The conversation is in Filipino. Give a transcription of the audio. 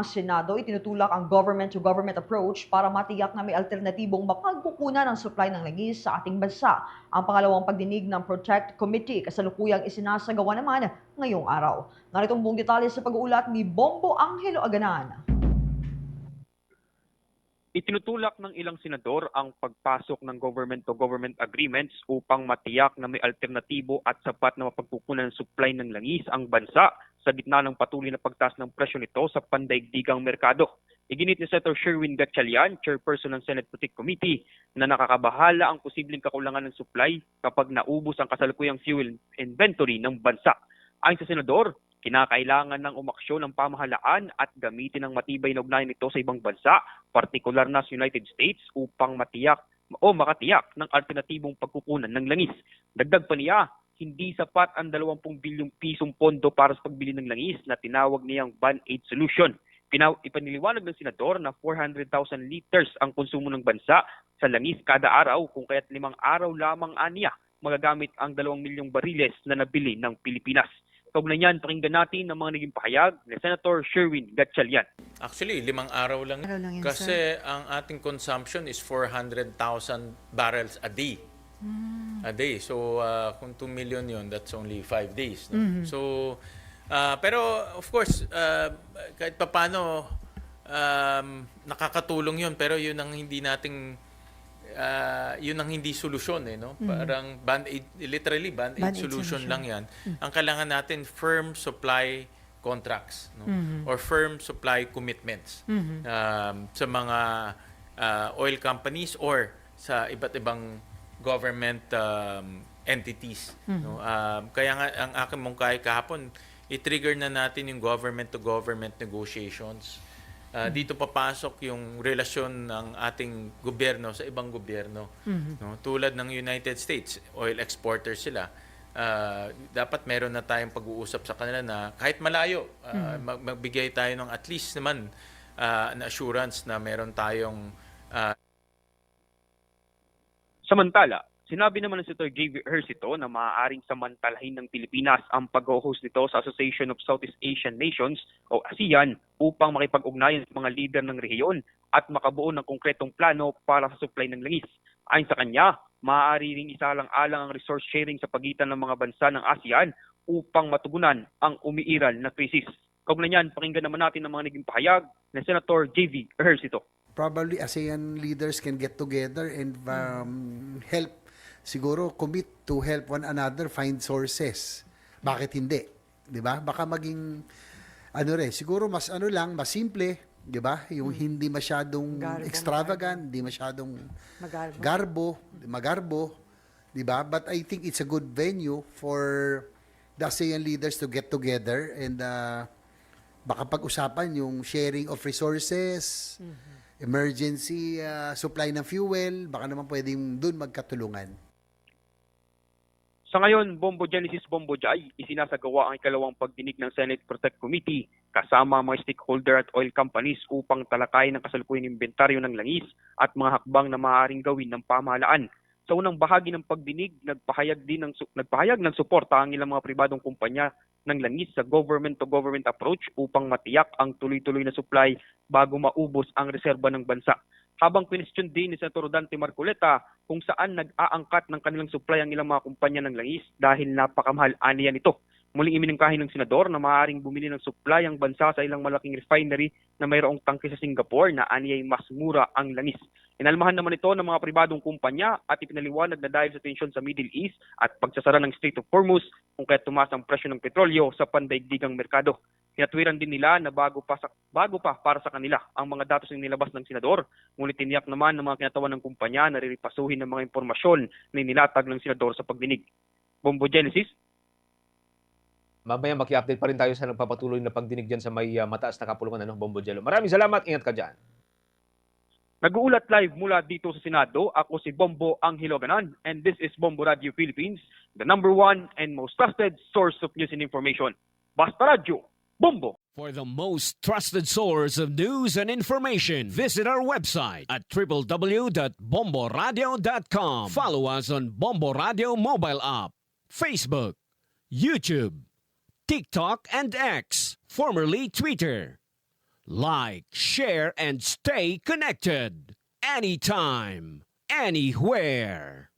Senado, itinutulak ang government-to-government approach para matiyak na may alternatibong mapagkukunan ng supply ng langis sa ating bansa. Ang pangalawang pagdinig ng Protect Committee kasalukuyang isinasagawa naman ngayong araw. Naritong buong detalye sa pag-uulat ni Bombo Angelo Aganan. Itinutulak ng ilang senador ang pagpasok ng government-to-government agreements upang matiyak na may alternatibo at sapat na mapagkukunan ng supply ng langis ang bansa sa gitna ng patuloy na pagtaas ng presyo nito sa pandaigdigang merkado. Iginit ni Senator Sherwin Gatchalian, chairperson ng Senate Protect Committee, na nakakabahala ang posibleng kakulangan ng supply kapag naubos ang kasalukuyang fuel inventory ng bansa. Ayon sa senador, kinakailangan ng umaksyon ng pamahalaan at gamitin ang matibay na ugnayan nito sa ibang bansa, partikular na sa United States, upang makatiyak ng alternatibong pagkukunan ng langis. Dagdag pa niya, hindi sapat ang 20 bilyong pisong pondo para sa pagbili ng langis na tinawag niyang Band-Aid solution. Ipaniliwanag ng senador na 400,000 liters ang konsumo ng bansa sa langis kada araw, kung kaya't 5 araw lamang aniya magagamit ang 2 milyong bariles na nabili ng Pilipinas. Kaugnay niyan, pakinggan natin ang mga naging pahayag ni Senator Sherwin Gatchalian. Actually, 5 araw lang. Kasi ang ating consumption is 400,000 barrels a day. A day. So, kung 2 million yun, that's only 5 days. No? So, pero of course, kahit papano, nakakatulong yun. Pero yun ang hindi nating yun ang hindi solusyon no? Parang band-aid, literally band-aid solution lang yan. Ang kailangan natin firm supply contracts no? Or firm supply commitments sa mga oil companies or sa iba't ibang government entities no? Kaya nga ang aking mungkahi kahapon, i-trigger na natin yung government to government negotiations. Dito papasok yung relasyon ng ating gobyerno sa ibang gobyerno. No? Tulad ng United States, oil exporter sila. Dapat meron na tayong pag-uusap sa kanila na kahit malayo, magbigay tayo ng at least naman na assurance na meron tayong... Samantala, sinabi naman ng Senator J.V. Ejercito na maaaring samantalahin ng Pilipinas ang pag-host nito sa Association of Southeast Asian Nations o ASEAN upang makipag-ugnayan sa mga lider ng rehiyon at makabuo ng konkretong plano para sa supply ng langis. Ayon sa kanya, maaari ring isalang-alang ang resource sharing sa pagitan ng mga bansa ng ASEAN upang matugunan ang umiiral na krisis. Kaugnay niyan, pakinggan naman natin ang mga naging pahayag ni Senator J.V. Ejercito. Probably ASEAN leaders can get together and help, siguro commit to help one another find sources. Bakit hindi? 'Di ba? Baka maging siguro mas mas simple, 'di ba? Yung hindi masyadong extravagant, hindi masyadong magarbo, 'di ba? But I think it's a good venue for the ASEAN leaders to get together and baka pag-usapan yung sharing of resources, emergency supply ng fuel, baka naman pwedeng doon magkatulungan. Sa ngayon, Bombo Genesis Bombo Jai, isinasagawa ang ikalawang pagdinig ng Senate Protect Committee kasama mga stakeholder at oil companies upang talakayin ang kasalukuyang inventaryo ng langis at mga hakbang na maaaring gawin ng pamahalaan. Sa unang bahagi ng pagdinig, nagpahayag ng suporta ang ilang mga pribadong kumpanya ng langis sa government-to-government approach upang matiyak ang tuloy-tuloy na supply bago maubos ang reserba ng bansa. Habang question din ni Senator Dante Marcoleta kung saan nag-aangkat ng kanilang supply ang ilang mga kumpanya ng langis dahil napakamahal aniya nito. Muling iminungkahi ng senador na maaaring bumili ng supply ang bansa sa ilang malaking refinery na mayroong tangke sa Singapore na aniyay mas mura ang langis. Inalmahan naman ito ng mga pribadong kumpanya at ipinaliwanag na dahil sa tensyon sa Middle East at pagsasara ng Strait of Hormuz kung kaya tumaas ang presyo ng petrolyo sa pandaigdigang merkado. Tinatwiran din nila na bago pa para sa kanila ang mga datos na nilabas ng senador, ngunit tiniyak naman ng mga kinatawan ng kumpanya na riripasuhin ng mga impormasyon na nilatag ng senador sa pagdinig. Bombo Genesis. Mamaya maki-update pa rin tayo sa nagpapatuloy na pagdinig dyan sa may mataas na kapulungan, Bombo Jello. Maraming salamat, ingat ka dyan. Nag-uulat live mula dito sa Senado, ako si Bombo Angelo Aganan, and this is Bombo Radio Philippines, the #1 and most trusted source of news and information. Basta Radio, Bombo! For the most trusted source of news and information, visit our website at www.bomboradio.com. Follow us on Bombo Radio mobile app, Facebook, YouTube, TikTok, and X, formerly Twitter. Like, share, and stay connected. Anytime, anywhere.